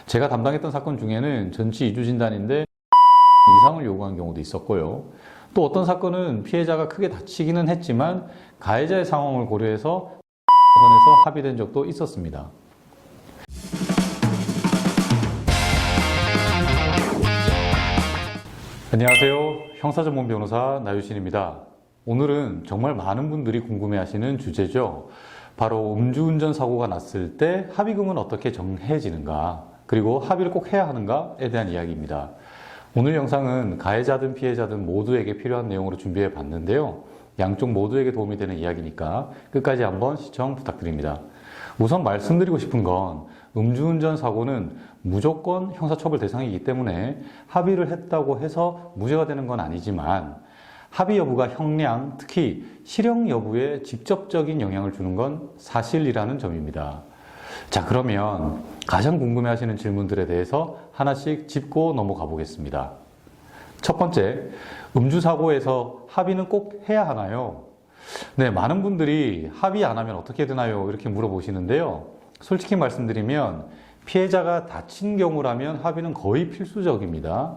제가 담당했던 사건 중에는 전치 2주 진단인데 이상을 요구한 경우도 있었고요. 또 어떤 사건은 피해자가 크게 다치기는 했지만 가해자의 상황을 고려해서 선에서 합의된 적도 있었습니다. 안녕하세요. 형사전문 변호사 나유신입니다. 오늘은 정말 많은 분들이 궁금해하시는 주제죠. 바로 음주운전 사고가 났을 때 합의금은 어떻게 정해지는가, 그리고 합의를 꼭 해야 하는가에 대한 이야기입니다. 오늘 영상은 가해자든 피해자든 모두에게 필요한 내용으로 준비해 봤는데요. 양쪽 모두에게 도움이 되는 이야기니까 끝까지 한번 시청 부탁드립니다. 우선 말씀드리고 싶은 건 음주운전 사고는 무조건 형사처벌 대상이기 때문에 합의를 했다고 해서 무죄가 되는 건 아니지만 합의 여부가 형량, 특히 실형 여부에 직접적인 영향을 주는 건 사실이라는 점입니다. 자, 그러면 가장 궁금해하시는 질문들에 대해서 하나씩 짚고 넘어가 보겠습니다. 첫 번째, 음주사고에서 합의는 꼭 해야 하나요? 네, 많은 분들이 합의 안 하면 어떻게 되나요? 이렇게 물어보시는데요. 솔직히 말씀드리면 피해자가 다친 경우라면 합의는 거의 필수적입니다.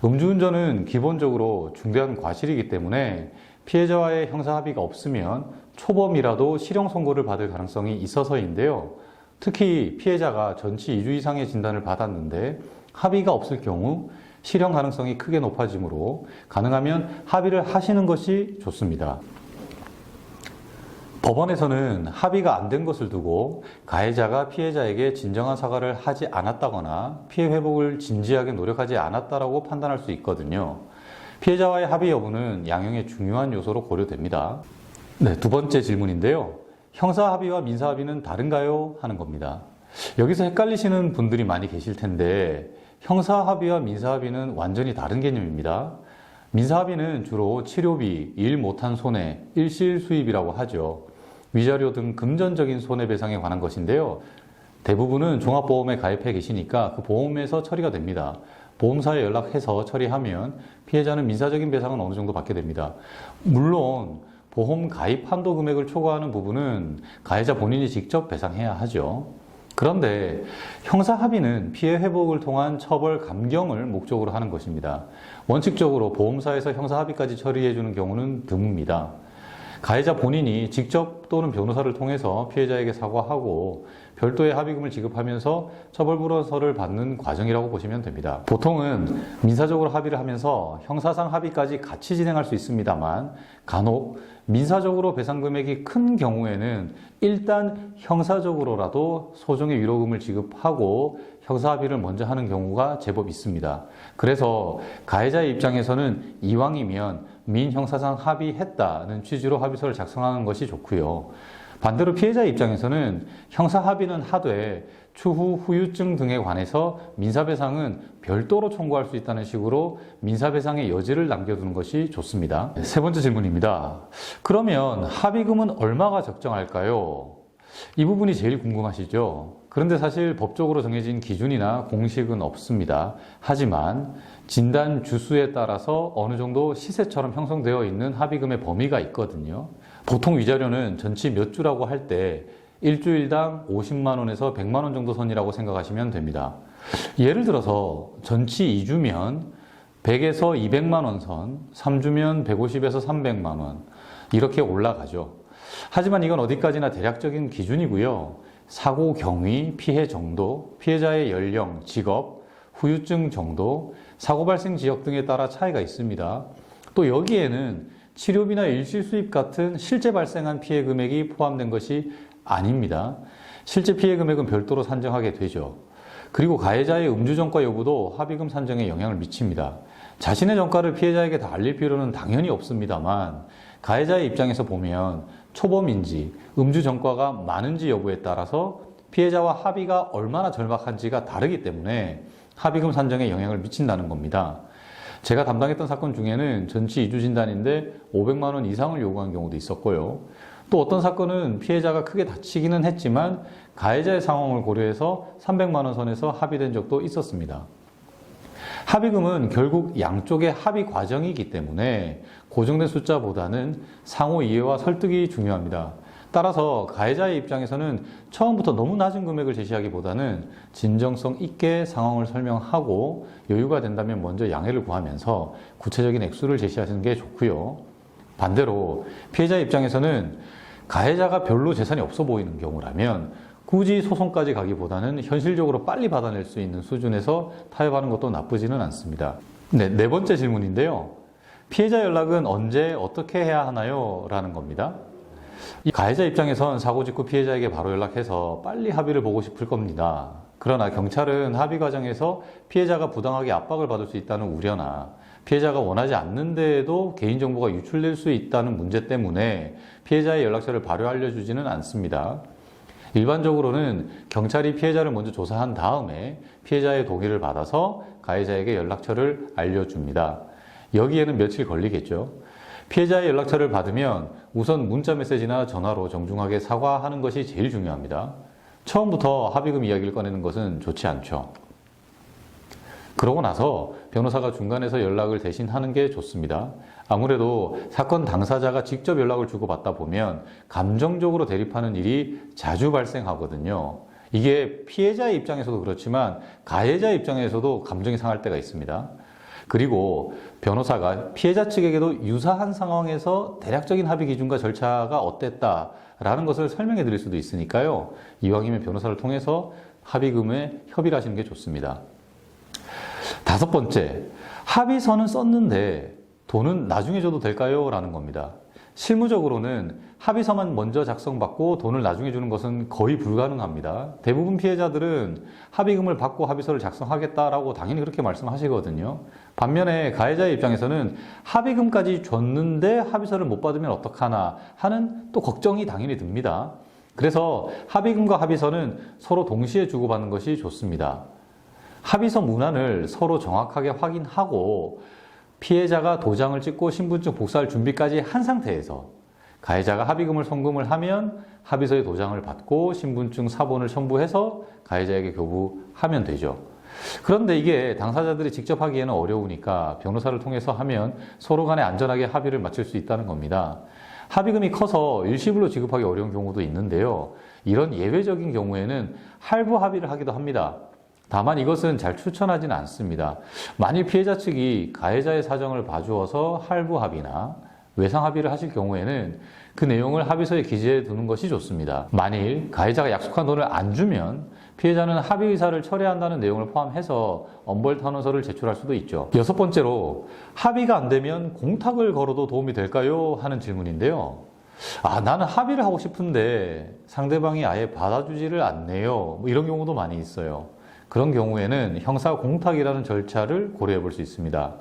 음주운전은 기본적으로 중대한 과실이기 때문에 피해자와의 형사 합의가 없으면 초범이라도 실형 선고를 받을 가능성이 있어서인데요. 특히 피해자가 전치 2주 이상의 진단을 받았는데 합의가 없을 경우 실형 가능성이 크게 높아지므로 가능하면 합의를 하시는 것이 좋습니다. 법원에서는 합의가 안 된 것을 두고 가해자가 피해자에게 진정한 사과를 하지 않았다거나 피해 회복을 진지하게 노력하지 않았다라고 판단할 수 있거든요. 피해자와의 합의 여부는 양형의 중요한 요소로 고려됩니다. 네, 두 번째 질문인데요. 형사 합의와 민사 합의는 다른가요? 하는 겁니다. 여기서 헷갈리시는 분들이 많이 계실 텐데 형사 합의와 민사 합의는 완전히 다른 개념입니다. 민사 합의는 주로 치료비, 일 못한 손해, 일실 수입이라고 하죠. 위자료 등 금전적인 손해배상에 관한 것인데요. 대부분은 종합보험에 가입해 계시니까 그 보험에서 처리가 됩니다. 보험사에 연락해서 처리하면 피해자는 민사적인 배상은 어느 정도 받게 됩니다. 물론 보험 가입 한도 금액을 초과하는 부분은 가해자 본인이 직접 배상해야 하죠. 그런데 형사 합의는 피해 회복을 통한 처벌 감경을 목적으로 하는 것입니다. 원칙적으로 보험사에서 형사 합의까지 처리해 주는 경우는 드뭅니다. 가해자 본인이 직접 또는 변호사를 통해서 피해자에게 사과하고 별도의 합의금을 지급하면서 처벌불원서를 받는 과정이라고 보시면 됩니다. 보통은 민사적으로 합의를 하면서 형사상 합의까지 같이 진행할 수 있습니다만 간혹 민사적으로 배상 금액이 큰 경우에는 일단 형사적으로라도 소정의 위로금을 지급하고 형사 합의를 먼저 하는 경우가 제법 있습니다. 그래서 가해자의 입장에서는 이왕이면 민형사상 합의했다는 취지로 합의서를 작성하는 것이 좋고요. 반대로 피해자의 입장에서는 형사 합의는 하되 추후 후유증 등에 관해서 민사배상은 별도로 청구할 수 있다는 식으로 민사배상의 여지를 남겨두는 것이 좋습니다. 세 번째 질문입니다. 그러면 합의금은 얼마가 적정할까요? 이 부분이 제일 궁금하시죠? 그런데 사실 법적으로 정해진 기준이나 공식은 없습니다. 하지만 진단 주수에 따라서 어느 정도 시세처럼 형성되어 있는 합의금의 범위가 있거든요. 보통 위자료는 전치 몇 주라고 할 때 일주일당 50만 원에서 100만 원 정도 선이라고 생각하시면 됩니다. 예를 들어서 전치 2주면 100에서 200만 원 선, 3주면 150에서 300만 원 이렇게 올라가죠. 하지만 이건 어디까지나 대략적인 기준이고요. 사고 경위, 피해 정도, 피해자의 연령, 직업, 후유증 정도, 사고 발생 지역 등에 따라 차이가 있습니다. 또 여기에는 치료비나 일실 수입 같은 실제 발생한 피해 금액이 포함된 것이 아닙니다. 실제 피해 금액은 별도로 산정하게 되죠. 그리고 가해자의 음주 전과 여부도 합의금 산정에 영향을 미칩니다. 자신의 전과를 피해자에게 다 알릴 필요는 당연히 없습니다만 가해자의 입장에서 보면 초범인지 음주 전과가 많은지 여부에 따라서 피해자와 합의가 얼마나 절박한지가 다르기 때문에 합의금 산정에 영향을 미친다는 겁니다. 제가 담당했던 사건 중에는 전치 2주 진단인데 500만 원 이상을 요구한 경우도 있었고요. 또 어떤 사건은 피해자가 크게 다치기는 했지만 가해자의 상황을 고려해서 300만 원 선에서 합의된 적도 있었습니다. 합의금은 결국 양쪽의 합의 과정이기 때문에 고정된 숫자보다는 상호 이해와 설득이 중요합니다. 따라서 가해자의 입장에서는 처음부터 너무 낮은 금액을 제시하기보다는 진정성 있게 상황을 설명하고 여유가 된다면 먼저 양해를 구하면서 구체적인 액수를 제시하시는 게 좋고요. 반대로 피해자 입장에서는 가해자가 별로 재산이 없어 보이는 경우라면 굳이 소송까지 가기보다는 현실적으로 빨리 받아낼 수 있는 수준에서 타협하는 것도 나쁘지는 않습니다. 네 번째 질문인데요. 피해자 연락은 언제 어떻게 해야 하나요? 라는 겁니다. 이 가해자 입장에선 사고 직후 피해자에게 바로 연락해서 빨리 합의를 보고 싶을 겁니다. 그러나 경찰은 합의 과정에서 피해자가 부당하게 압박을 받을 수 있다는 우려나 피해자가 원하지 않는데에도 개인정보가 유출될 수 있다는 문제 때문에 피해자의 연락처를 바로 알려주지는 않습니다. 일반적으로는 경찰이 피해자를 먼저 조사한 다음에 피해자의 동의를 받아서 가해자에게 연락처를 알려줍니다. 여기에는 며칠 걸리겠죠. 피해자의 연락처를 받으면 우선 문자 메시지나 전화로 정중하게 사과하는 것이 제일 중요합니다. 처음부터 합의금 이야기를 꺼내는 것은 좋지 않죠. 그러고 나서 변호사가 중간에서 연락을 대신 하는 게 좋습니다. 아무래도 사건 당사자가 직접 연락을 주고받다 보면 감정적으로 대립하는 일이 자주 발생하거든요. 이게 피해자의 입장에서도 그렇지만 가해자 입장에서도 감정이 상할 때가 있습니다. 그리고 변호사가 피해자 측에게도 유사한 상황에서 대략적인 합의 기준과 절차가 어땠다라는 것을 설명해 드릴 수도 있으니까요. 이왕이면 변호사를 통해서 합의금에 협의를 하시는 게 좋습니다. 다섯 번째, 합의서는 썼는데 돈은 나중에 줘도 될까요? 라는 겁니다. 실무적으로는 합의서만 먼저 작성받고 돈을 나중에 주는 것은 거의 불가능합니다. 대부분 피해자들은 합의금을 받고 합의서를 작성하겠다라고 당연히 그렇게 말씀하시거든요. 반면에 가해자의 입장에서는 합의금까지 줬는데 합의서를 못 받으면 어떡하나 하는 또 걱정이 당연히 듭니다. 그래서 합의금과 합의서는 서로 동시에 주고받는 것이 좋습니다. 합의서 문안을 서로 정확하게 확인하고 피해자가 도장을 찍고 신분증 복사할 준비까지 한 상태에서 가해자가 합의금을 송금을 하면 합의서의 도장을 받고 신분증 사본을 첨부해서 가해자에게 교부하면 되죠. 그런데 이게 당사자들이 직접 하기에는 어려우니까 변호사를 통해서 하면 서로 간에 안전하게 합의를 맞출 수 있다는 겁니다. 합의금이 커서 일시불로 지급하기 어려운 경우도 있는데요. 이런 예외적인 경우에는 할부 합의를 하기도 합니다. 다만 이것은 잘 추천하지는 않습니다. 만일 피해자 측이 가해자의 사정을 봐주어서 할부 합의나 외상 합의를 하실 경우에는 그 내용을 합의서에 기재해 두는 것이 좋습니다. 만일 가해자가 약속한 돈을 안 주면 피해자는 합의 의사를 철회한다는 내용을 포함해서 엄벌 탄원서를 제출할 수도 있죠. 여섯 번째로, 합의가 안 되면 공탁을 걸어도 도움이 될까요? 하는 질문인데요. 나는 합의를 하고 싶은데 상대방이 아예 받아주지를 않네요. 이런 경우도 많이 있어요. 그런 경우에는 형사공탁이라는 절차를 고려해 볼 수 있습니다.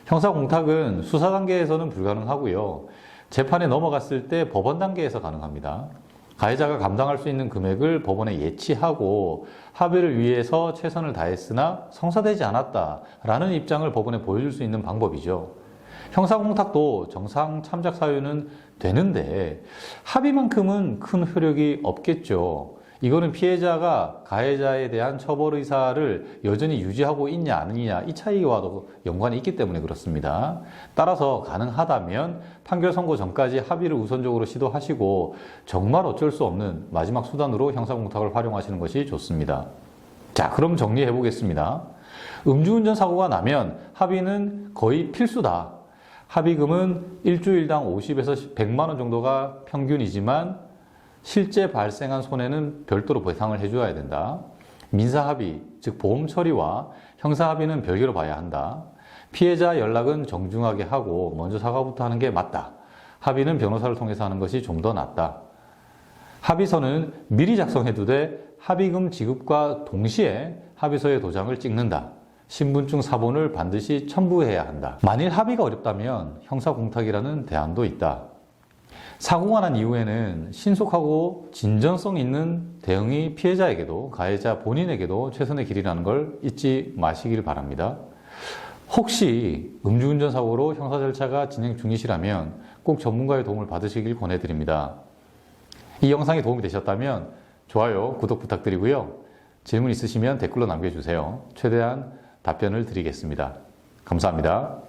형사공탁은 수사 단계에서는 불가능하고요. 재판에 넘어갔을 때 법원 단계에서 가능합니다. 가해자가 감당할 수 있는 금액을 법원에 예치하고 합의를 위해서 최선을 다했으나 성사되지 않았다라는 입장을 법원에 보여줄 수 있는 방법이죠. 형사공탁도 정상 참작 사유는 되는데 합의만큼은 큰 효력이 없겠죠. 이거는 피해자가 가해자에 대한 처벌 의사를 여전히 유지하고 있냐 아니냐 이 차이와도 연관이 있기 때문에 그렇습니다. 따라서 가능하다면 판결 선고 전까지 합의를 우선적으로 시도하시고 정말 어쩔 수 없는 마지막 수단으로 형사공탁을 활용하시는 것이 좋습니다. 자, 그럼 정리해 보겠습니다. 음주운전 사고가 나면 합의는 거의 필수다. 합의금은 일주일당 50에서 100만 원 정도가 평균이지만 실제 발생한 손해는 별도로 보상을 해줘야 된다. 민사합의, 즉 보험 처리와 형사합의는 별개로 봐야 한다. 피해자 연락은 정중하게 하고 먼저 사과부터 하는 게 맞다. 합의는 변호사를 통해서 하는 것이 좀 더 낫다. 합의서는 미리 작성해두되 합의금 지급과 동시에 합의서의 도장을 찍는다. 신분증 사본을 반드시 첨부해야 한다. 만일 합의가 어렵다면 형사공탁이라는 대안도 있다. 사고가 난 이후에는 신속하고 진전성 있는 대응이 피해자에게도 가해자 본인에게도 최선의 길이라는 걸 잊지 마시길 바랍니다. 혹시 음주운전 사고로 형사 절차가 진행 중이시라면 꼭 전문가의 도움을 받으시길 권해드립니다. 이 영상이 도움이 되셨다면 좋아요, 구독 부탁드리고요. 질문 있으시면 댓글로 남겨주세요. 최대한 답변을 드리겠습니다. 감사합니다.